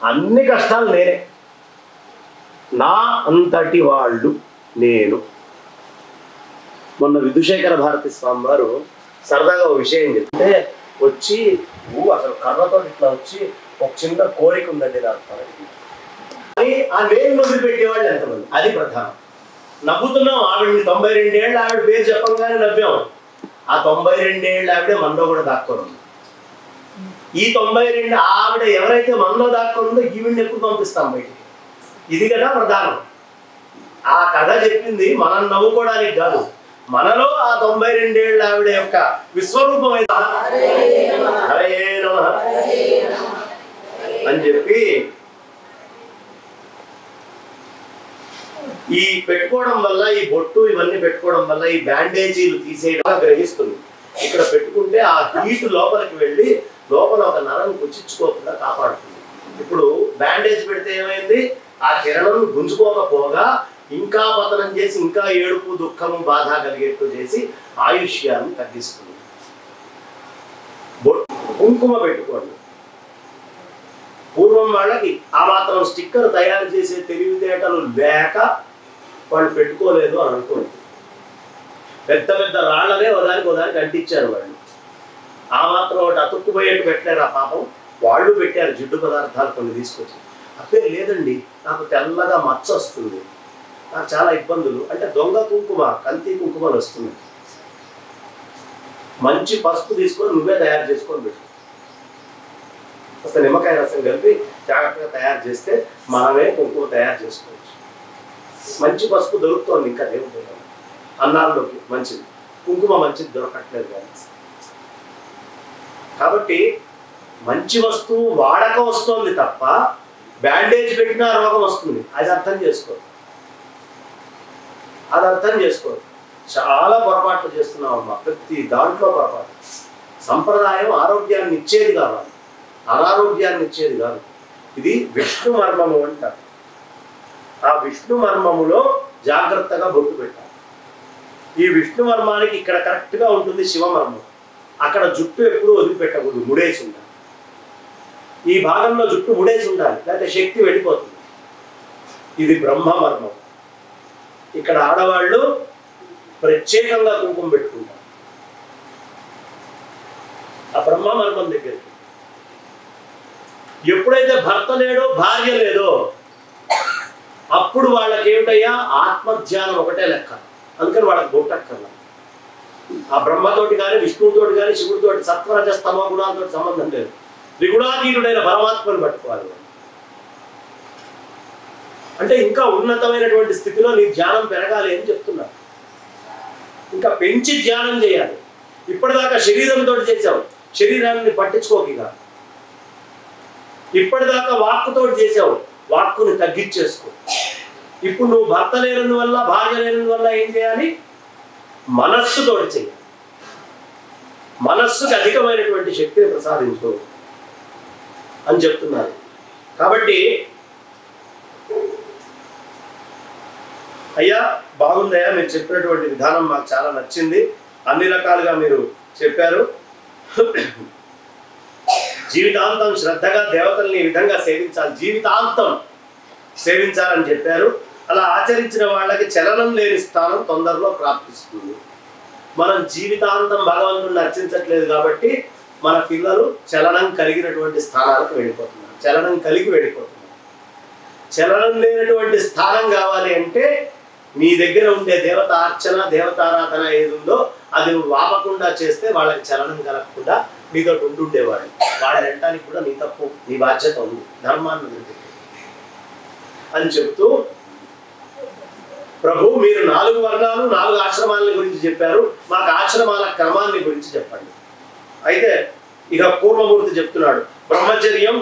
అన్ని కష్టాలు నేనే, నా అంతటి వాళ్ళు నేను. మొన్న విధుశేఖర భారతి స్వామి వారు సరదాగా ఒక విషయం చెప్తే వచ్చి అసలు కర్రతో ఇట్లా వచ్చి ఒక చిన్న కోరిక ఉందండి నాకు అని ఆ నేను వదిలిపెట్టేవాళ్ళు ఎంతమంది? అది ప్రధానం. నవ్వుతున్నాం, ఆవిడని 92 ఏళ్ళు ఆవిడ పేరు చెప్పంగానే నవ్వాం. ఆ 92 ఏళ్ళు ఆవిడే మనలో కూడా దాక్కొని. ఈ 92 ఆవిడ ఎవరైతే మనలో దాక్కుందో ఈవిడ్ని ఎప్పుడు పంపిస్తాం బయటికి? ఇది కదా ప్రధానం. ఆ కథ చెప్పింది మనం నవ్వుకోవడానికి కాదు, మనలో ఆ 92 ఏళ్ళ ఆవిడ యొక్క విశ్వరూపం అని చెప్పి ఈ పెట్టుకోవడం వల్ల, ఈ బొట్టు ఇవన్నీ పెట్టుకోవడం వల్ల ఈ బ్యాండేజీలు తీసేయడం గ్రహిస్తుంది. ఇక్కడ పెట్టుకుంటే ఆ హీట్ లోపలికి వెళ్ళి లోపల ఒక నరం గుచ్చుకోకుండా కాపాడుతుంది. ఇప్పుడు బ్యాండేజ్ పెడితే ఏమైంది? ఆ కిరణం గుంజుకోకపోగా ఇంకా పతనం చేసి ఇంకా ఏడుపు దుఃఖము బాధ కలిగేట్టు చేసి ఆయుష్యాన్ని తగ్గిస్తుంది. కుంకుమ పెట్టుకోండి. పూర్వం వాళ్ళకి ఆ మాత్రం స్టిక్కర్ తయారు చేసే తెలివితేటలు లేక వాళ్ళు పెట్టుకోలేదు అని అనుకోండి. పెద్ద పెద్ద రాళ్లనే ఒకదానికి అంటించారు వాళ్ళు. ఆ మాత్రం ఒకటి అతుక్కుపోయేట్టు పెట్టారు. ఆ పాపం వాళ్ళు పెట్టారు జిడ్డు పదార్థాలు కొన్ని తీసుకొచ్చి. అదే లేదండి నాకు తెల్లగా మచ్చ వస్తుంది, నాకు చాలా ఇబ్బందులు అంటే దొంగ కుంకుమ, కల్తీ కుంకుమలు వస్తుంది. మంచి పసుపు తీసుకొని నువ్వే తయారు చేసుకొని పెట్టు. అసలు నిమ్మకాయ రసం కలిపి జాగ్రత్తగా తయారు చేస్తే మనమే కుంకుమ తయారు చేసుకోవచ్చు. మంచి పసుపు దొరుకుతోంది, ఇంకా దేవుడు అన్నాల్లోకి మంచిది. కుంకుమ మంచిది దొరకట్లేదు కానీ. కాబట్టి మంచి వస్తువు వాడక వస్తుంది తప్ప బ్యాండేజ్ పెట్టినా రోగం వస్తుంది. అది అర్థం చేసుకోరు. చాలా పొరపాట్లు చేస్తున్నాం అమ్మా, ప్రతి దాంట్లో పొరపాటు. సంప్రదాయం ఆరోగ్యాన్ని ఇచ్చేది కావాలి, అనారోగ్యాన్ని ఇచ్చేది కాదు. ఇది విష్ణు మర్మము అంటారు. ఆ విష్ణు మర్మములో జాగ్రత్తగా బొట్టు పెట్టాలి. ఈ విష్ణు మర్మానికి ఇక్కడ కరెక్ట్గా ఉంటుంది శివమర్మం. అక్కడ జుట్టు ఎప్పుడూ వదిలిపెట్టకూడదు, ముడేసి ఉండాలి. ఈ భాగంలో జుట్టు ముడేసి ఉండాలి, లేకపోతే శక్తి వెళ్ళిపోతుంది. ఇది బ్రహ్మమర్మం. ఇక్కడ ఆడవాళ్ళు ప్రత్యేకంగా కుంకుమ పెట్టుకుంటారు ఆ బ్రహ్మమర్మం దగ్గరికి. ఎప్పుడైతే భర్త లేడో భార్య లేదో అప్పుడు వాళ్ళకి ఏమిటయ్యా ఆత్మధ్యానం ఒకటే లెక్క. అందుకని వాళ్ళకి బొట్టక్కర్లా. ఆ బ్రహ్మతోటి కానీ విష్ణువుతోటి కానీ శివుడితోటి సత్వరజ స్తమ గుణాలతో సంబంధం లేదు. త్రిగుణాతీతుడైన పరమాత్మను పట్టుకోవాలి. అంటే ఇంకా ఉన్నతమైనటువంటి స్థితిలో నీ ధ్యానం పెరగాలి అని చెప్తున్నారు. ఇంకా పెంచి ధ్యానం చేయాలి. ఇప్పటిదాకా శరీరంతో చేసావు, శరీరాన్ని పట్టించుకోకిగా. ఇప్పటిదాకా వాక్కుతో చేసావు, వాక్కుని తగ్గించేసుకో. ఇప్పుడు నువ్వు భర్త లేనందువల్ల భార్య లేనందువల్ల ఏం చేయాలి? మనస్సుతో చేయాలి. మనస్సుకి అధికమైనటువంటి శక్తిని ప్రసాదించు అని చెప్తున్నారు. కాబట్టి అయ్యా బాగుందయ్యా, మీరు చెప్పినటువంటి విధానం మాకు చాలా నచ్చింది. అన్ని రకాలుగా మీరు చెప్పారు. జీవితాంతం శ్రద్ధగా దేవతల్ని ఈ విధంగా సేవించాలి, జీవితాంతం సేవించాలని చెప్పారు. అలా ఆచరించిన వాళ్ళకి చలనం లేని స్థానం తొందరలో ప్రాప్తిస్తుంది. మనం జీవితాంతం భగవంతుడిని అర్చించట్లేదు కాబట్టి మన పిల్లలు చలనం కలిగినటువంటి స్థానాలకు వెళ్ళిపోతున్నారు, చలనం కలిగి వెళ్ళిపోతున్నారు. చలనం లేనటువంటి స్థానం కావాలి అంటే నీ దగ్గర ఉండే దేవత అర్చన, దేవతారాధన ఏది ఉందో అది నువ్వు ఆపకుండా చేస్తే వాళ్ళకి చలనం కలగకుండా నీతో ఉండుండేవాళ్ళు. వాళ్ళని వెంటానికి కూడా నీ తప్పు, నీ బాధ్యత ఉంది, ధర్మాన్ని అని చెప్తూ ప్రభు మీరు 4 వర్ణాలు 4 ఆశ్రమాల గురించి చెప్పారు, మాకు ఆశ్రమాల క్రమాన్ని గురించి చెప్పండి. అయితే ఇక పూర్వమూర్తి చెప్తున్నాడు, బ్రహ్మచర్యం,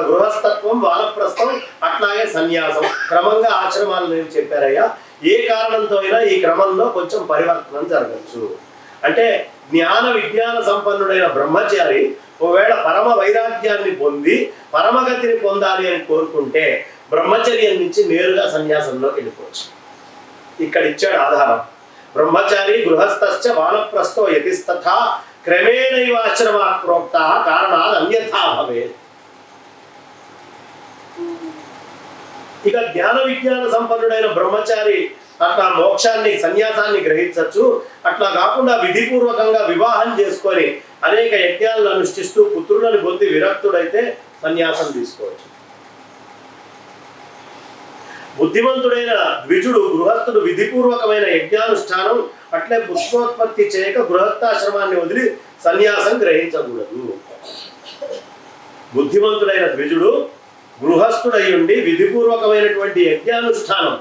గృహస్థత్వం, వానప్రస్థం, అట్లాగే సన్యాసం క్రమంగా ఆశ్రమాలు నేను చెప్పారయ్యా. ఏ కారణంతో అయినా ఈ క్రమంలో కొంచెం పరివర్తనం జరగచ్చు. అంటే జ్ఞాన విజ్ఞాన సంపన్నుడైన బ్రహ్మచారి ఒకవేళ పరమ వైరాగ్యాన్ని పొంది పరమగతిని పొందాలి అని కోరుకుంటే బ్రహ్మచర్యం నుంచి నేరుగా సన్యాసంలోకి వెళ్ళిపోవచ్చు. ఇక్కడ ఇచ్చాడు ఆధారం. బ్రహ్మచారి గృహస్థశ్చ వానప్రస్థో యతిస్తథా క్రమేణైవాశ్రమా ప్రోక్త కారణాలు అన్యథా భవేత్. ఇక జ్ఞాన విజ్ఞాన సంపన్నుడైన బ్రహ్మచారి అట్లా మోక్షాన్ని సన్యాసాన్ని గ్రహించవచ్చు. అట్లా కాకుండా విధిపూర్వకంగా వివాహం చేసుకొని అనేక యజ్ఞాలను అనుష్ఠిస్తూ పుత్రులను పొంది విరక్తుడైతే సన్యాసం తీసుకోవచ్చు. బుద్ధిమంతుడైన ద్విజుడు గృహస్థుడు విధిపూర్వకమైన యజ్ఞానుష్ఠానం అట్లే పుత్రోత్పత్తి చేయక గృహస్థాశ్రమాన్ని వదిలి సన్యాసం గ్రహించకూడదు. బుద్ధిమంతుడైన ద్విజుడు గృహస్థుడయ్యుండి విధిపూర్వకమైనటువంటి యజ్ఞానుష్ఠానం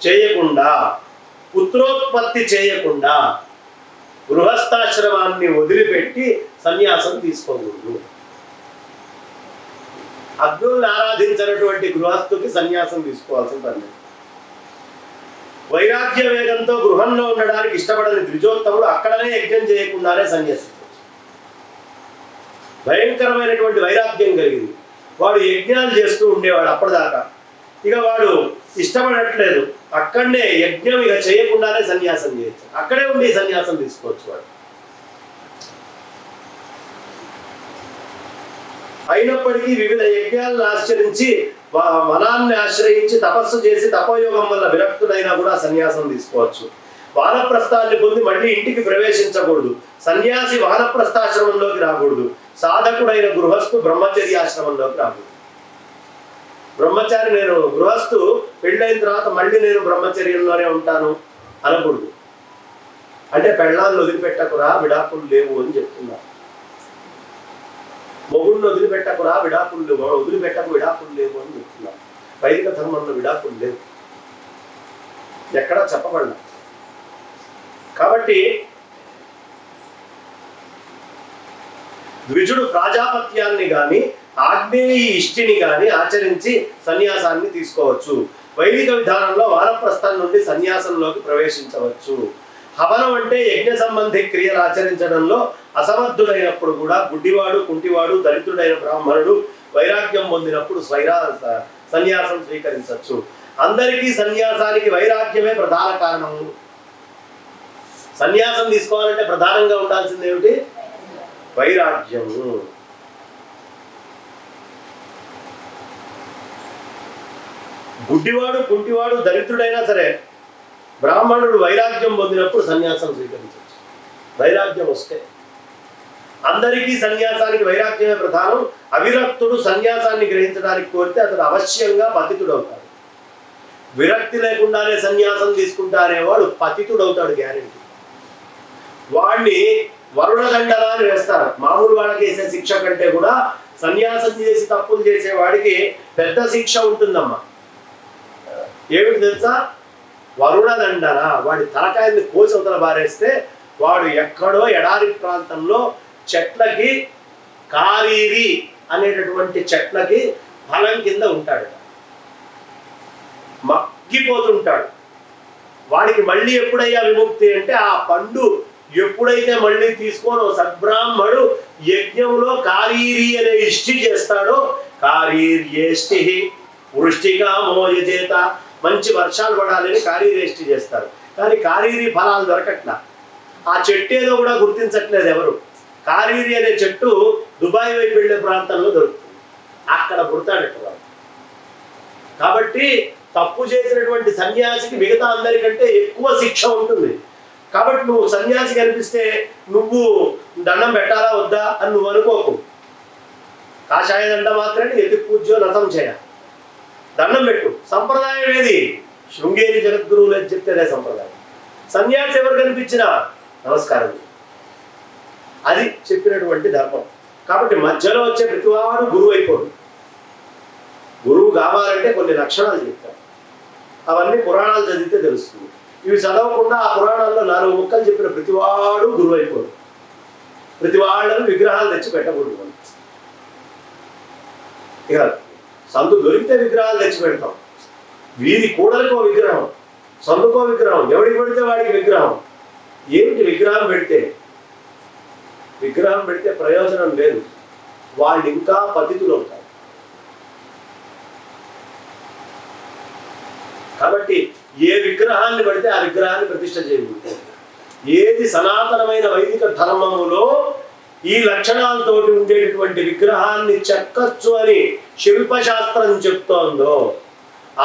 చేయకుండా పుత్రోత్పత్తి చేయకుండా గృహస్థాశ్రమాన్ని వదిలిపెట్టి సన్యాసం తీసుకోకూడదు. అగ్నుల్ని ఆరాధించినటువంటి గృహస్థుకి సన్యాసం తీసుకోవాల్సిన పని. వైరాగ్య వేగంతో గృహంలో ఉండడానికి ఇష్టపడని ద్విజోత్తముడు అక్కడనే యజ్ఞం చేయకుండానే సన్యాసించవచ్చు. భయంకరమైనటువంటి వైరాగ్యం కలిగింది. వాడు యజ్ఞాలు చేస్తూ ఉండేవాడు అప్పటిదాకా. ఇక వాడు ఇష్టపడట్లేదు, అక్కడనే యజ్ఞం ఇక చేయకుండానే సన్యాసం చేయొచ్చు. అక్కడే ఉండి సన్యాసం తీసుకోవచ్చు వాడు. అయినప్పటికీ వివిధ యజ్ఞాలను ఆచరించి వనాన్ని ఆశ్రయించి తపస్సు చేసి తపోయోగం వల్ల విరక్తుడైనా కూడా సన్యాసం తీసుకోవచ్చు. వానప్రస్థాన్ని పొంది మళ్ళీ ఇంటికి ప్రవేశించకూడదు. సన్యాసి వానప్రస్థాశ్రమంలోకి రాకూడదు. సాధకుడైన గృహస్థు బ్రహ్మచర్యాశ్రమంలోకి రాకూడదు. బ్రహ్మచారి నేను గృహస్థు పెళ్ళైన తర్వాత మళ్ళీ నేను బ్రహ్మచర్యంలోనే ఉంటాను అనకూడదు. అంటే పెళ్ళాలను వదిలిపెట్టకురా విడాకులు లేవు అని చెప్తున్నారు. మొగుడిని వదిలిపెట్టకురా విడాకులు లేవు, వదిలిపెట్టకు విడాకులు లేవు అని చెప్తున్నారు. వైదిక ధర్మంలో విడాకులు లేవు, ఎక్కడా చెప్పబడలా. కాబట్టి ద్విజుడు ప్రాజాపత్యాన్ని గాని ఆగ్నేయి ఇష్టిని గాని ఆచరించి సన్యాసాన్ని తీసుకోవచ్చు. వైదిక విధానంలో వానప్రస్థం నుండి సన్యాసంలోకి ప్రవేశించవచ్చు. హవనం అంటే యజ్ఞ సంబంధి క్రియలు ఆచరించడంలో అసమర్థుడైనప్పుడు కూడా గుడ్డివాడు, కుంటివాడు, దరిద్రుడైన బ్రాహ్మణుడు వైరాగ్యం పొందినప్పుడు సన్యాసం స్వీకరించవచ్చు. అందరికీ సన్యాసానికి వైరాగ్యమే ప్రధాన కారణము. సన్యాసం తీసుకోవాలంటే ప్రధానంగా ఉండాల్సింది ఏమిటి? వైరాగ్యము. గుడ్డివాడు, కుంటివాడు, దరిద్రుడైనా సరే బ్రాహ్మణుడు వైరాగ్యం పొందినప్పుడు సన్యాసం స్వీకరించవచ్చు. వైరాగ్యం వస్తే అందరికీ సన్యాసానికి వైరాగ్యమే ప్రధానం. అవిరక్తుడు సన్యాసాన్ని గ్రహించడానికి కోరితే అతడు అవశ్యంగా పతితుడవుతాడు. విరక్తి లేకుండానే సన్యాసం తీసుకుంటా అనేవాడు పతితుడవుతాడు గ్యారెంటీ. వాడిని వరుణదండన అని వేస్తారు. మామూలు వాళ్ళకి వేసే శిక్ష కంటే కూడా సన్యాసం చేసి తప్పులు చేసే వాడికి పెద్ద శిక్ష ఉంటుందమ్మా. ఏమిటి తెలుసా? వరుణదండన. వాడి తలకాయని కోసి అవతల బారేస్తే వాడు ఎక్కడో ఎడారి ప్రాంతంలో చెట్లకి, కారీరి అనేటటువంటి చెట్లకి ఫలం కింద ఉంటాడు, మగ్గిపోతుంటాడు. వాడికి మళ్ళీ ఎప్పుడయ్యా విముక్తి అంటే ఆ పండు ఎప్పుడైతే మళ్ళీ తీసుకొని సద్బ్రాహ్మడు యజ్ఞంలో కారీరి అనే ఇష్టి చేస్తాడో, కారీర్యేష్టి వృష్టిగా మోయజేత, మంచి వర్షాలు పడాలని కారీరేష్టి చేస్తారు. కానీ కారీరి ఫలాలు దొరకట్లా. ఆ చెట్టు ఏదో కూడా గుర్తించట్లేదు ఎవరు. కారీరి అనే చెట్టు దుబాయ్ వైపు వెళ్ళే ప్రాంతంలో దొరుకుతుంది, అక్కడ పుడతాడట వాడు. కాబట్టి తప్పు చేసినటువంటి సన్యాసికి మిగతా అందరికంటే ఎక్కువ శిక్ష ఉంటుంది. కాబట్టి నువ్వు సన్యాసి కనిపిస్తే నువ్వు దండం పెట్టాలా వద్దా అని నువ్వు అనుకోకు. కాషాయ దండ మాత్రమే ఎతి పూజ్యో నతం చేయ, దండం పెట్టు. సంప్రదాయం ఏది? శృంగేరి జగద్గురువులు అని చెప్తేనే సంప్రదాయం. సన్యాసి ఎవరు కనిపించినా నమస్కారం, అది చెప్పినటువంటి ధర్మం. కాబట్టి మధ్యలో వచ్చే ప్రతివాడు గురువు అయిపోడు. గురువు కావాలంటే కొన్ని లక్షణాలు చెప్తారు. అవన్నీ పురాణాలు చదివితే తెలుస్తుంది. ఇవి చదవకుండా ఆ పురాణాల్లో 4 ముక్కలు చెప్పిన ప్రతివాడు గురువు అయిపోడు. ప్రతి వాళ్ళని విగ్రహాలు తెచ్చి పెట్టకూడదు మనం. ఇక సందు దొరికితే విగ్రహాలు తెచ్చి పెడతాం. వీధి కూడలికో విగ్రహం, సందుకో విగ్రహం, ఎవడికి పెడితే వాడికి విగ్రహం. ఏమిటి విగ్రహం పెడితే ప్రయోజనం లేదు. వాళ్ళు ఇంకా పతితులు అవుతారు. కాబట్టి ఏ విగ్రహాన్ని పెడితే ఆ విగ్రహాన్ని ప్రతిష్ఠ చేయకూడదు. ఏది సనాతనమైన వైదిక ధర్మములో ఈ లక్షణాలతోటి ఉండేటటువంటి విగ్రహాన్ని చెక్కచ్చు అని శిల్పశాస్త్రం చెప్తోందో,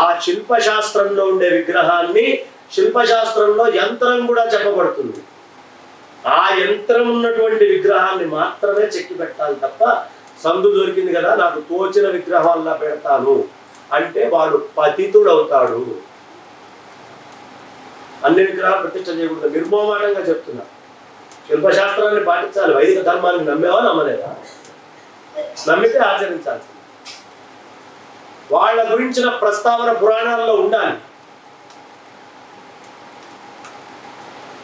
ఆ శిల్పశాస్త్రంలో ఉండే విగ్రహాన్ని శిల్పశాస్త్రంలో యంత్రం కూడా చెప్పబడుతుంది. ఆ యంత్రం ఉన్నటువంటి విగ్రహాన్ని మాత్రమే చెక్కి పెట్టాలి తప్ప, సందు దొరికింది కదా నాకు తోచిన విగ్రహాల్లో పెడతాను అంటే వాడు పతితుడవుతాడు. అన్ని విగ్రహాలు ప్రతిష్ఠ చేయకూడదు. నిర్మోమాటంగా చెప్తున్నా. శిల్పశాస్త్రాన్ని పాటించాలి. వైదిక ధర్మాన్ని నమ్మేవా నమ్మలేదా? నమ్మితే ఆచరించాల్సింది. వాళ్ళ గురించిన ప్రస్తావన పురాణాల్లో ఉండాలి.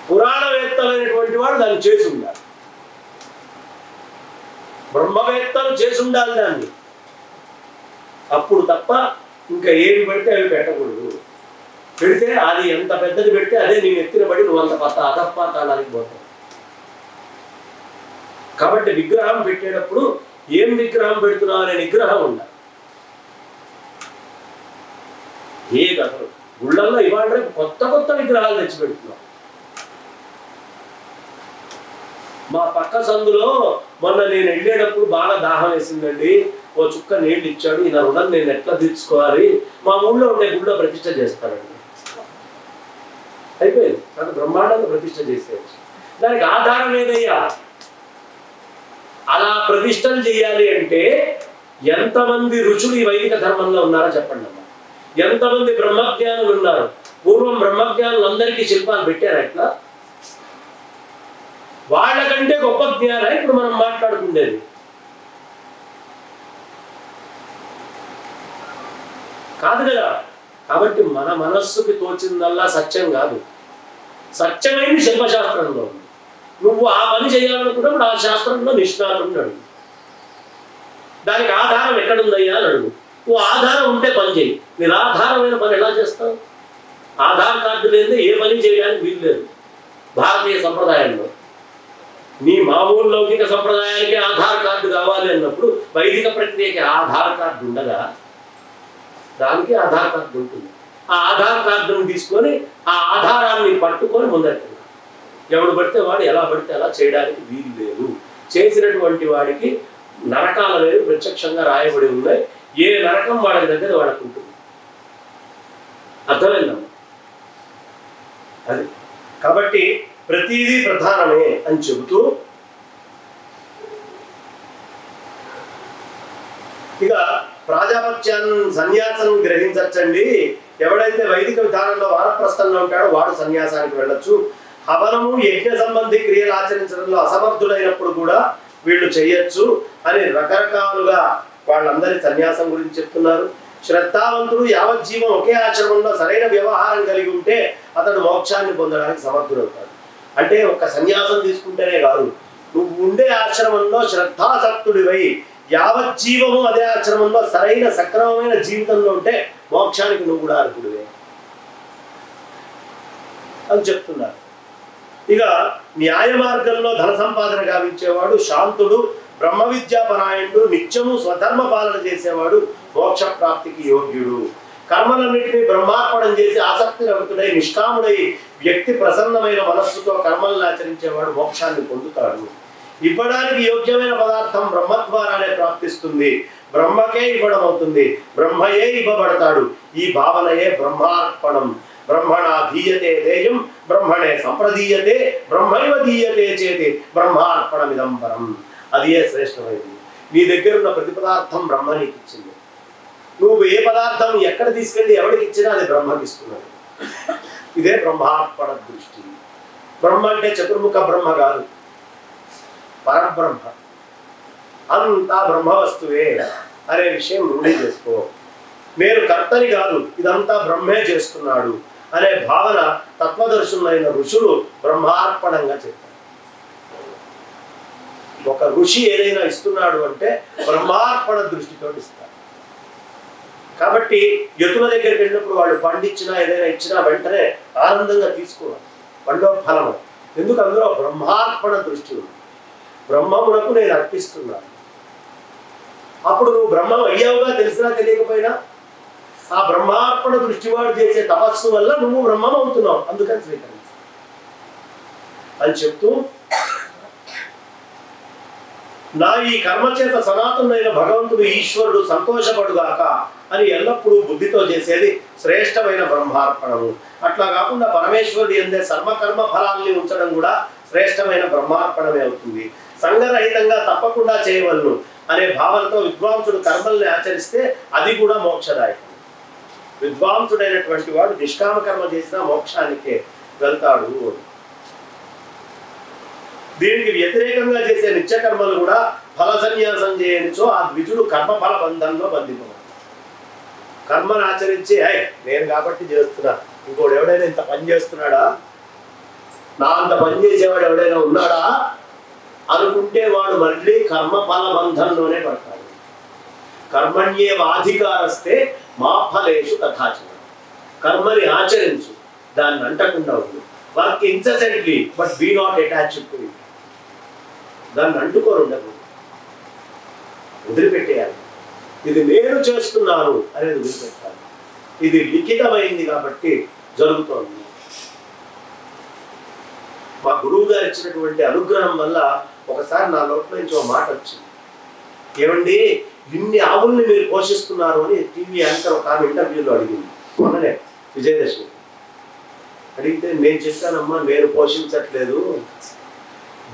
పురాణవేత్తలైనటువంటి వాడు దాన్ని చేసి ఉండాలి. బ్రహ్మవేత్తలు చేసి ఉండాలి దాన్ని. అప్పుడు తప్ప ఇంకా ఏమి పెడితే అవి పెట్టకూడదు. పెడితే అది ఎంత పెద్దది పెడితే అదే నేను ఎత్తిన పడి నువ్వు అంత కొత్త అధపాతాళానికి పోతావు. కాబట్టి విగ్రహం పెట్టేటప్పుడు ఏం విగ్రహం పెడుతున్నావు అనే నిగ్రహం ఉండాలి. ఏ కథలు గుళ్ళల్లో ఇవాళ రేపు కొత్త విగ్రహాలు తెచ్చి పెడుతున్నాం. మా పక్క సందులో మొన్న నేను వెళ్ళేటప్పుడు బాగా దాహం వేసిందండి, ఓ చుక్క నీళ్ళు ఇచ్చాడు, ఈ నా రుణం నేను ఎట్లా తీర్చుకోవాలి, మా ఊళ్ళో ఉండే గుళ్ళో ప్రతిష్ఠ చేస్తానండి. అయిపోయింది. అది బ్రహ్మాండంగా ప్రతిష్ఠ చేసేయచ్చు. దానికి ఆధారం ఏదయ్యా? అలా ప్రతిష్టలు చేయాలి అంటే ఎంతమంది ఋషులు ఈ వైదిక ధర్మంలో ఉన్నారో చెప్పండి అమ్మా. ఎంతమంది బ్రహ్మజ్ఞానులు ఉన్నారు? పూర్వం బ్రహ్మజ్ఞానులు అందరికీ శిల్పాలు పెట్టారా? ఇట్లా వాళ్ళకంటే గొప్ప జ్ఞానం ఇప్పుడు మనం మాట్లాడుకుండేది. కాదు కదా. కాబట్టి మన మనస్సుకి తోచిందల్లా సత్యం కాదు. సత్యమైంది శిల్పశాస్త్రంలో ఉంది. నువ్వు ఆ పని చేయాలనుకున్నప్పుడు ఆ శాస్త్రంలో నిష్ణాతుడిని అడుగు. దానికి ఆధారం ఎక్కడుందయ్యా అని అడుగు. నువ్వు ఆధారం ఉంటే పని చేయి. నిరాధారమైన పని ఎలా చేస్తావు? ఆధార్ కార్డు లేదే ఏ పని చేయడానికి వీలు లేదు భారతీయ సంప్రదాయంలో. నీ మామూలు లౌకిక సంప్రదాయానికి ఆధార్ కార్డు కావాలి అన్నప్పుడు వైదిక ప్రక్రియకి ఆధార్ కార్డు ఉండగా దానికి ఆధార్ కార్డు ఉంటుంది. ఆ ఆధార్ కార్డును తీసుకొని ఆ ఆధారాన్ని పట్టుకొని ముందెళ్తున్నారు. ఎవడు పడితే వాడు ఎలా పడితే అలా చేయడానికి వీలు లేదు. చేసినటువంటి వాడికి నరకాల అనేది ప్రత్యక్షంగా రాయబడి ఉన్నాయి. ఏ నరకం వాడి దగ్గర వాడికి ఉంటుంది. అర్థమైందమ్మా? అది కాబట్టి ప్రతిదీ ప్రధానమే అని చెబుతూ ఇక ప్రాజాపత్యాన్ని సన్యాసం గ్రహించచ్చండి. ఎవడైతే వైదిక విధానంలో వానప్రస్థంలో ఉంటాడో వాడు సన్యాసానికి వెళ్ళొచ్చు. హవనము యజ్ఞ సంబంధి క్రియలు ఆచరించడంలో అసమర్థులైనప్పుడు కూడా వీళ్ళు చెయ్యొచ్చు అని రకరకాలుగా వాళ్ళందరి సన్యాసం గురించి చెప్తున్నారు. శ్రద్ధావంతుడు యావజ్జీవం ఒకే ఆశ్రమంలో సరైన వ్యవహారం కలిగి ఉంటే అతడు మోక్షాన్ని పొందడానికి సమర్థుడవుతాడు. అంటే ఒక సన్యాసం తీసుకుంటేనే కాదు, నువ్వు ఉండే ఆశ్రమంలో శ్రద్ధాసక్తుడివై యావజ్జీవము అదే ఆశ్రమంలో సరైన సక్రమమైన జీవితంలో ఉంటే మోక్షానికి నువ్వు కూడా అర్హుడివే అని చెప్తున్నారు. ఇక న్యాయ మార్గంలో ధన సంపాదన గావించేవాడు శాంతుడు, బ్రహ్మ విద్యాపరాయణుడు, నిత్యము స్వధర్మ పాలన చేసేవాడు మోక్ష ప్రాప్తికి యోగ్యుడు. కర్మలన్నింటినీ బ్రహ్మార్పణం చేసి ఆసక్తి రహితుడై నిష్కాముడై వ్యక్తి ప్రసన్నమైన మనస్సుతో కర్మలను ఆచరించేవాడు మోక్షాన్ని పొందుతాడు. ఇవ్వడానికి యోగ్యమైన పదార్థం బ్రహ్మ ద్వారానే ప్రాప్తిస్తుంది. బ్రహ్మకే ఇవ్వడం అవుతుంది. బ్రహ్మయే ఇవ్వబడతాడు. ఈ భావనయే బ్రహ్మార్పణం. బ్రహ్మణ ధీయతే దేయం బ్రహ్మణే సంప్రదీయతే బ్రహ్మైవ దీయతే చేతి బ్రహ్మార్పణమిదంబరం. అదే శ్రేష్టమైనది. నీ దగ్గర ఉన్న ప్రతి పదార్థం బ్రహ్మ నీకు ఇచ్చింది. నువ్వు ఏ పదార్థం ఎక్కడ తీసుకెళ్ళి ఎవరికి ఇచ్చినా అది బ్రహ్మకి ఇస్తున్నది. ఇదే బ్రహ్మార్పణ దృష్టి. బ్రహ్మ అంటే చతుర్ముఖ బ్రహ్మ కాదు, పరబ్రహ్మ. అంతా బ్రహ్మ వస్తువే అనే విషయం రూఢి చేసుకో. నేను కర్తని కాదు, ఇదంతా బ్రహ్మే చేస్తున్నాడు అనే భావన తత్వదర్శులైన ఋషులు బ్రహ్మార్పణంగా చెప్పారు. ఒక ఋషి ఏదైనా ఇస్తున్నాడు అంటే బ్రహ్మార్పణ దృష్టితో ఇస్తారు. కాబట్టి యతుల దగ్గరికి వెళ్ళినప్పుడు వాళ్ళు పండిచ్చినా ఏదైనా ఇచ్చినా వెంటనే ఆనందంగా తీసుకోవాలి. పండో ఫలము ఎందుకు? అందులో బ్రహ్మార్పణ దృష్టి ఉంది. బ్రహ్మమునకు నేను అర్పిస్తున్నాను. అప్పుడు నువ్వు బ్రహ్మం అయ్యావుగా తెలిసినా తెలియకపోయినా ఆ బ్రహ్మార్పణ దృష్టి వాడు చేసే తపస్సు వల్ల నువ్వు బ్రహ్మం అవుతున్నావు, అందుకని స్వీకరించు అని చెప్తూ, నా ఈ కర్మ చేత సనాతనమైన భగవంతుడు ఈశ్వరుడు సంతోషపడుగాక అని ఎల్లప్పుడూ బుద్ధితో చేసేది శ్రేష్టమైన బ్రహ్మార్పణము. అట్లా కాకుండా పరమేశ్వరుడు ఎందే సర్వకర్మ ఫలాల్ని ఉంచడం కూడా శ్రేష్టమైన బ్రహ్మార్పణమే అవుతుంది. సంగరహితంగా తప్పకుండా చేయవలను అనే భావనతో విద్వాంసుడు కర్మల్ని ఆచరిస్తే అది కూడా మోక్షదాయకం. విద్వాంసుడైనటువంటి వాడు నిష్కామ కర్మ చేసినా మోక్షానికే వెళ్తాడు. దీనికి వ్యతిరేకంగా చేసే నిత్యకర్మలు కూడా ఫల సన్యాసం చేయనిచో ఆ ద్విజుడు కర్మఫల బంధంలో బంధింపబడతాడు. కర్మను ఆచరించి నేను కాబట్టి చేస్తున్నా, ఇంకోడు ఎవడైనా ఇంత పని చేస్తున్నాడా, నా అంత పని చేసేవాడు ఎవడైనా ఉన్నాడా అనుకుంటే వాడు మళ్ళీ కర్మఫల బంధంలోనే పడతాడు. కర్మణ్యేవాధికారస్తే మా ఫలేషు తథాచన. కర్మని ఆచరించు, దాన్ని అంటకుండా ఉండు. Work incessantly but be not attached to it. దాన్ని అంటుకొని ఉండదు, వదిలిపెట్టేయాలి. ఇది నేను చేస్తున్నాను అనేది వదిలిపెట్టాలి. ఇది లిఖితమైంది కాబట్టి జరుగుతోంది. మా గురువు గారు ఇచ్చినటువంటి అనుగ్రహం వల్ల ఒకసారి నా నోట్లో నుంచి ఒక మాట వచ్చింది. ఏమండి, ఇన్ని ఆవుల్ని మీరు పోషిస్తున్నారు అని టీవీ యాంకర్ ఒక ఆమె ఇంటర్వ్యూలో అడిగింది. మొన్ననే విజయదశమి అడిగితే నేను చెప్పానమ్మా, నేను పోషించట్లేదు,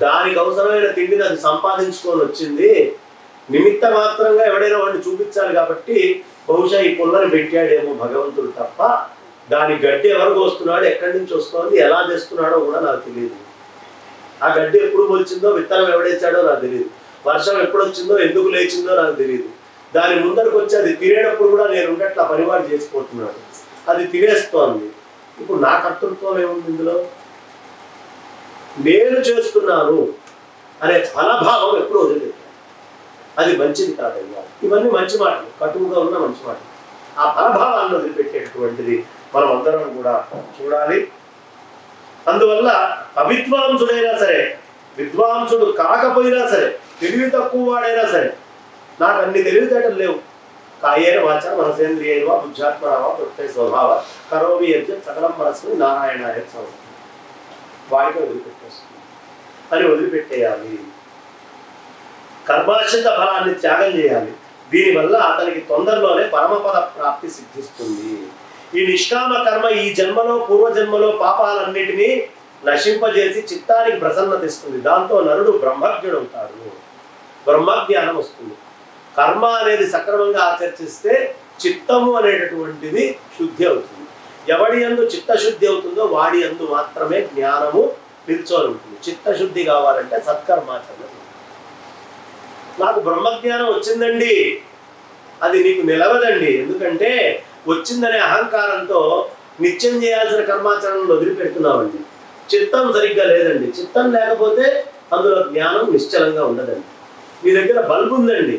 దానికి అవసరమైన తిండిని అది సంపాదించుకొని వచ్చింది, నిమిత్త మాత్రంగా ఎవడైనా వాడిని చూపించాలి కాబట్టి బహుశా ఈ పుల్లని పెట్టాడేమో భగవంతుడు తప్ప దాని గడ్డి ఎవరికి వస్తున్నాడు, ఎక్కడి నుంచి వస్తుంది, ఎలా తెస్తున్నాడో కూడా నాకు తెలియదు. ఆ గడ్డి ఎప్పుడు మొలిచిందో, విత్తనం ఎవడేసాడో నాకు తెలియదు, వర్షం ఎప్పుడు వచ్చిందో, ఎందుకు లేచిందో నాకు తెలియదు. దాని ముందరకు వచ్చి అది తినేటప్పుడు కూడా నేను ఉండట్లా పనివాడు చేసిపోతున్నాడు, అది తినేస్తోంది. ఇప్పుడు నా కర్తృత్వం ఏముంది ఇందులో? నేను చేస్తున్నాను అనే ఫలభావం ఎప్పుడు వదిలిపెట్టాను. అది మంచిది కాదయ్యా. ఇవన్నీ మంచి మాటలు, కటువుగా ఉన్న మంచి మాటలు. ఆ ఫలభావాన్ని వదిలిపెట్టేటటువంటిది మనం అందరం కూడా చూడాలి. అందువల్ల అవిద్వాంసుడైనా సరే, విద్వాంసుడు కాకపోయినా సరే, తెలివి తక్కువ వాడైనా సరే, నాకు అన్ని తెలివితేటలు లేవు, కాయేన వాచ మనసేంద్రియేవ బుద్ధ్యాత్మనవ ప్రత్యయ స్వభావ కరోమి యజ్ఞ సకలం మనస్సుని నారాయణాయ సంస్థ, వాడికి వదిలిపెట్టేస్తుంది అని వదిలిపెట్టేయాలి. కర్మాశ్రిత ఫలాన్ని త్యాగం చేయాలి. దీనివల్ల అతనికి తొందరలోనే పరమపద ప్రాప్తి సిద్ధిస్తుంది. ఈ నిష్కామ కర్మ ఈ జన్మలో పూర్వజన్మలో పాపాలన్నిటినీ నశింపజేసి చిత్తానికి ప్రసన్నత ఇస్తుంది. దాంతో నరుడు బ్రహ్మజ్ఞుడవుతాడు, బ్రహ్మజ్ఞానం వస్తుంది. కర్మ అనేది సక్రమంగా ఆచరిస్తే చిత్తము అనేటటువంటిది శుద్ధి అవుతుంది. ఎవడి యందు చిత్తశుద్ధి అవుతుందో వాడి యందు మాత్రమే జ్ఞానము నిల్చొని ఉంటుంది. చిత్తశుద్ధి కావాలంటే సత్కర్మాచరణ. నాకు బ్రహ్మజ్ఞానం వచ్చిందండి, అది నీకు నిలవదండి. ఎందుకంటే వచ్చిందనే అహంకారంతో నిత్యం చేయాల్సిన కర్మాచరణను వదిలిపెడుతున్నామండి. చిత్తం సరిగ్గా లేదండి. చిత్తం లేకపోతే అందులో జ్ఞానం నిశ్చలంగా ఉండదండి. మీ దగ్గర బల్బ్ ఉందండి,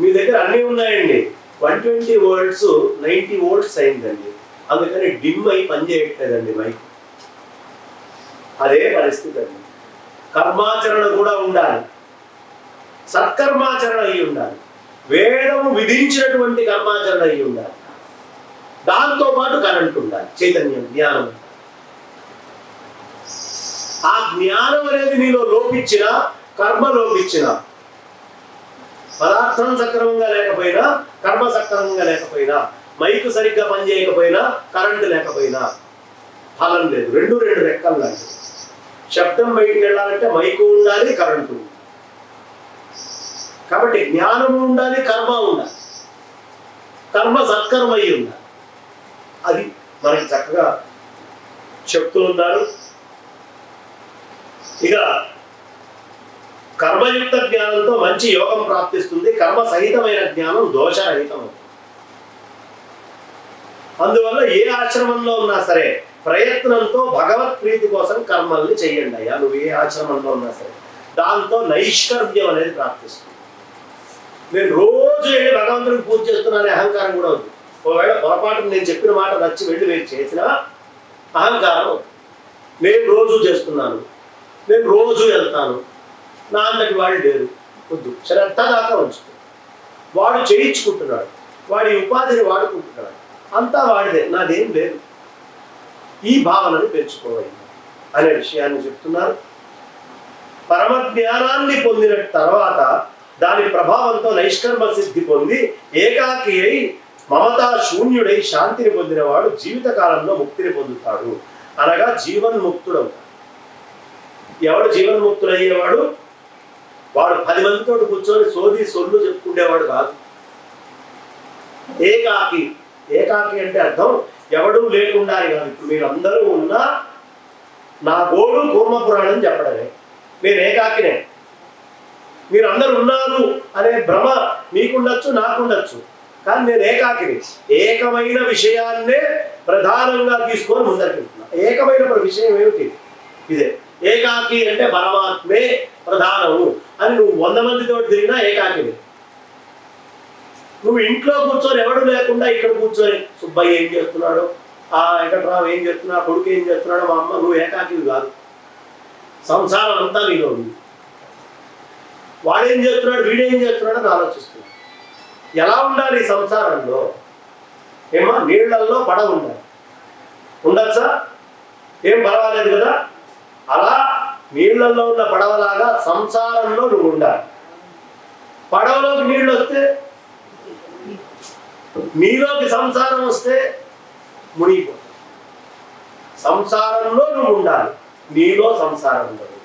మీ దగ్గర అన్నీ ఉన్నాయండి, 120 వోల్ట్స్ 90 వోల్ట్స్ అయిందండి, అందుకని డిమ్ అయి పనిచేయట్లేదండి మైక్. అదే పరిస్థితి అండి. కర్మాచరణ కూడా ఉండాలి, సత్కర్మాచరణ అయి ఉండాలి, వేదము విధించినటువంటి కర్మాచరణ అయి ఉండాలి. దాంతో పాటు కరెంట్ ఉండాలి, చైతన్యం, జ్ఞానం. ఆ జ్ఞానం అనేది నీలో లోపించిన, కర్మ లోపించిన, పదార్థం సక్రమంగా లేకపోయినా, కర్మ సక్రమంగా లేకపోయినా, మైకు సరిగ్గా పనిచేయకపోయినా, కరెంటు లేకపోయినా ఫలం లేదు. రెండు రెక్కలు లాంటివి. శబ్దం బయటికి వెళ్ళాలంటే మైకు ఉండాలి, కరెంటు ఉండాలి. కాబట్టి జ్ఞానము ఉండాలి, కర్మ ఉండాలి, కర్మ సత్కర్మ అయి ఉండాలి. అది మనకి చక్కగా చెప్తూ ఉన్నారు. ఇక కర్మయుక్త జ్ఞానంతో మంచి యోగం ప్రాప్తిస్తుంది. కర్మ సహితమైన జ్ఞానం దోషరహితం అవుతుంది. అందువల్ల ఏ ఆశ్రమంలో ఉన్నా సరే ప్రయత్నంతో భగవత్ ప్రీతి కోసం కర్మల్ని చెయ్యండి అయ్యా. నువ్వు ఏ ఆశ్రమంలో ఉన్నా సరే దాంతో నైష్కర్మ్యం అనేది ప్రాప్తిస్తుంది. నేను రోజు వెళ్ళి భగవంతుడికి పూజ చేస్తున్నానే అహంకారం కూడా ఉంది. ఒకవేళ పొరపాటు నేను చెప్పిన మాట నచ్చి వెళ్ళి మీరు చేసినా అహంకారం. నేను రోజు చేస్తున్నాను, నేను రోజు వెళ్తాను, నా అంతటి వాడు లేరు, వద్దు. శ్రద్ధ దాకా ఉంచుకో. వాడు చేయించుకుంటున్నాడు, వాడి ఉపాధిని వాడుకుంటున్నాడు, అంతా వాడిదే, నాదేం లేదు. ఈ భావనని పెంచుకోవాలి అనే విషయాన్ని చెప్తున్నారు. పరమ జ్ఞానాన్ని పొందిన తర్వాత దాని ప్రభావంతో నైష్కర్మ సిద్ధి పొంది ఏకాకి అయి మమతా శూన్యుడై శాంతిని పొందినవాడు జీవితకాలంలో ముక్తిని పొందుతాడు. అనగా జీవన్ముక్తుడవుతాడు. ఎవడు జీవన్ముక్తుడయ్యేవాడు? వాడు 10 మందితో కూర్చొని సోది సొల్లు చెప్పుకునేవాడు కాదు. ఏకాకి. ఏకాకి అంటే అర్థం ఎవడూ లేకుండా కాదు. ఇప్పుడు మీరందరూ ఉన్నా నా గోడు కూర్మ పురాణం చెప్పడమే. నేను ఏకాకినే. మీరందరూ ఉన్నారు అనే భ్రమ మీకుండొచ్చు, నాకుండొచ్చు, కానీ నేను ఏకాకిని. ఏకమైన విషయాన్నే ప్రధానంగా తీసుకొని ముందరికి వెళ్తున్నా. ఏకమైన విషయం ఏమిటి? ఇదే. ఏకాకి అంటే పరమాత్మే ప్రధానము అని నువ్వు 100 మందితో తిరిగినా ఏకాకిని. నువ్వు ఇంట్లో కూర్చొని ఎవడు లేకుండా ఇక్కడ కూర్చొని సుబ్బయ్య ఏం చేస్తున్నాడు, ఆ వెంకట్రావు ఏం చేస్తున్నాడు, కొడుకు ఏం చేస్తున్నాడు, మా అమ్మ, నువ్వు ఏకాకివి కాదు. సంసారం అంతా నీలో ఉంది. వాడేం చేస్తున్నాడు, వీడేం చేస్తున్నాడు అని ఆలోచిస్తున్నాడు. ఎలా ఉండాలి ఈ సంసారంలో? ఏమో నీళ్లల్లో పడవ ఉండాలి. ఉండొచ్చా? ఏం పర్వాలేదు కదా. అలా నీళ్లలో ఉన్న పడవలాగా సంసారంలో నువ్వు ఉండాలి. పడవలోకి నీళ్ళు వస్తే, నీలోకి సంసారం వస్తే మునిగిపోతావు. సంసారంలో నువ్వు ఉండాలి, నీలో సంసారం ఉండదు.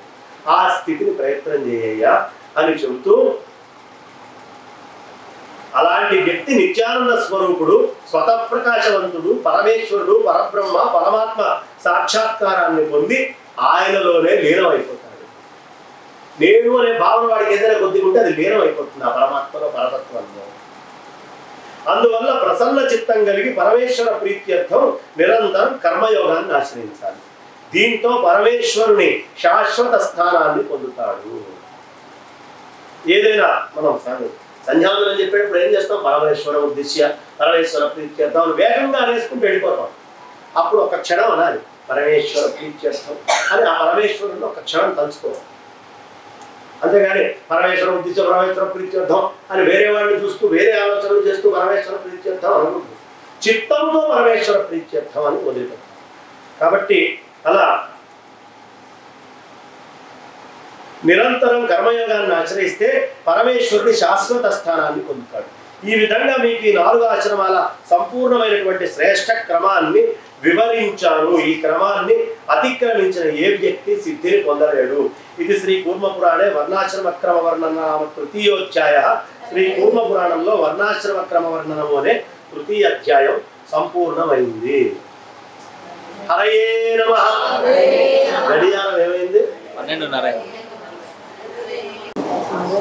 ఆ స్థితిని ప్రయత్నం చేయ్యా అని చెబుతూ, అలాంటి వ్యక్తి నిత్యానంద స్వరూపుడు, స్వతఃప్రకాశవంతుడు, పరమేశ్వరుడు, పరబ్రహ్మ, పరమాత్మ సాక్షాత్కారాన్ని పొంది ఆయనలోనే లీనమైపోతాడు. నేను అనే భావన వాడికి ఏదైనా కొద్దిగా ఉంటే అది లీనమైపోతుంది ఆ పరమాత్మలో, పరతత్వంలో. అందువల్ల ప్రసన్న చిత్తం కలిగి పరమేశ్వర ప్రీత్యర్థం నిరంతరం కర్మయోగాన్ని ఆశ్రయించాలి. దీంతో పరమేశ్వరుని శాశ్వత స్థానాన్ని పొందుతాడు. ఏదైనా మనం సంధ్యావందనం చెప్పేటప్పుడు ఏం చేస్తాం? పరమేశ్వర ఉద్దేశ్య పరమేశ్వర ప్రీత్యర్థం వేగంగా అనేసుకుంటూ వెళ్ళిపోతాం. అప్పుడు ఒక క్షణం అనాలి పరమేశ్వర ప్రీత్యర్థం అని. ఆ పరమేశ్వరుని ఒక క్షణం తలుచుకోవాలి. అంతేగాని పరమేశ్వర ఉద్దేశ్య పరమేశ్వర ప్రీత్యర్థం అని వేరే వాడిని చూస్తూ వేరే ఆలోచనలు చేస్తూ పరమేశ్వర ప్రీత్యర్థం అనుకుంటుంది. చిత్తంతో పరమేశ్వర ప్రీత్యర్థం అని వదిలిపెట్టాం. కాబట్టి అలా నిరంతరం కర్మయోగాన్ని ఆచరిస్తే పరమేశ్వరుడి శాశ్వత స్థానాన్ని పొందుతాడు. ఈ విధంగా మీకు ఈ 4 ఆశ్రమాల సంపూర్ణమైనటువంటి శ్రేష్ఠ క్రమాన్ని వివరించాను. ఈ క్రమాన్ని అతిక్రమించిన ఏ వ్యక్తి సిద్ధిని పొందలేడు. ఇది శ్రీ కూర్మపురాణే వర్ణాశ్రమ క్రమ వర్ణన తృతీయోధ్యాయ. శ్రీ కూర్మపురాణంలో వర్ణాశ్రమ క్రమ వర్ణనము అనే 3వ అధ్యాయం సంపూర్ణమైంది. హరయే నమః. గడియారం ఏమైంది? 12:30.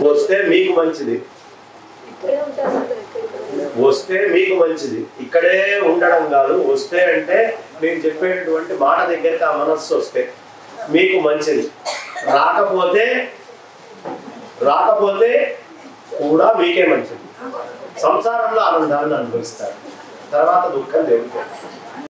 వస్తే మీకు మంచిది, వస్తే మీకు మంచిది. ఇక్కడే ఉండడం కాదు. వస్తే అంటే నేను చెప్పేటటువంటి మాట దగ్గరికి ఆ మనస్సు వస్తే మీకు మంచిది. రాకపోతే కూడా మీకే మంచిది. సంసారంలో ఆనందాన్ని అనుభవిస్తారు, తర్వాత దుఃఖం లేకపోతే